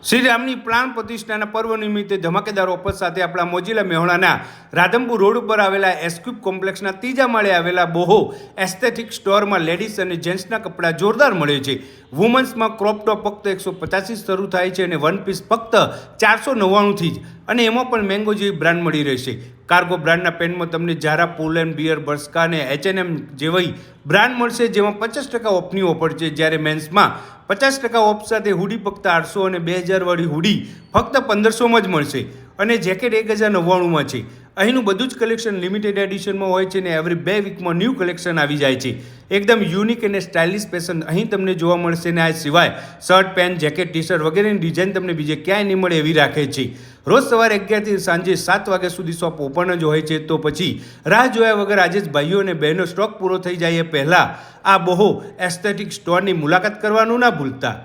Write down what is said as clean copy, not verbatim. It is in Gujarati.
શ્રી રામની પ્રાણ પ્રતિષ્ઠાના પર્વ નિમિત્તે ધમાકેદાર ઓફર સાથે આપણા મોજીલા મેહોણાના રાધનપુર રોડ ઉપર આવેલા એસ્ક્યુબ કોમ્પ્લેક્સના ત્રીજા માળે આવેલા બોહો એસ્થેટિક સ્ટોરમાં લેડીઝ અને જેન્ટ્સના કપડાં જોરદાર મળે છે. વુમન્સમાં ક્રોપ ટોપ ફક્ત 185 શરૂ થાય છે અને વન પીસ ફક્ત 499થી જ, અને એમાં પણ મેંગો જેવી બ્રાન્ડ મળી રહેશે. કાર્ગો બ્રાન્ડના પેન્ટમાં તમને ઝારા, પુલ એન્ડ બિયર, બર્સ્કા અને H&M જેવી બ્રાન્ડ મળશે, જેમાં 50% ઓફની ઓફર છે. જ્યારે મેન્સમાં 50% ઓફ સાથે હુડી ફક્ત 800 અને 2000 વાળી હુડી ફક્ત 1500માં જ મળશે, અને જેકેટ 1099માં છે. અહીંનું બધું જ કલેક્શન લિમિટેડ એડિશનમાં હોય છે, ને એવરી 2 વીકમાં ન્યૂ કલેક્શન આવી જાય છે. એકદમ યુનિક અને સ્ટાઇલિશ ફેશન અહીં તમને જોવા મળશે, ને આ સિવાય shirt, pant, jacket, T shirt વગેરેની ડિઝાઇન તમને બીજે ક્યાંય નહીં મળે એવી રાખે છે. રોજ સવારે 11થી સાંજે 7 વાગ્યા સુધી શોપ ઓપન જ હોય છે. તો પછી રાહ જોયા વગર આજે જ ભાઈઓ અને બહેનો સ્ટોક પૂરો થઈ જાય એ પહેલાં આ બોહો એસ્થેટિક સ્ટોરની મુલાકાત કરવાનું ના ભૂલતા.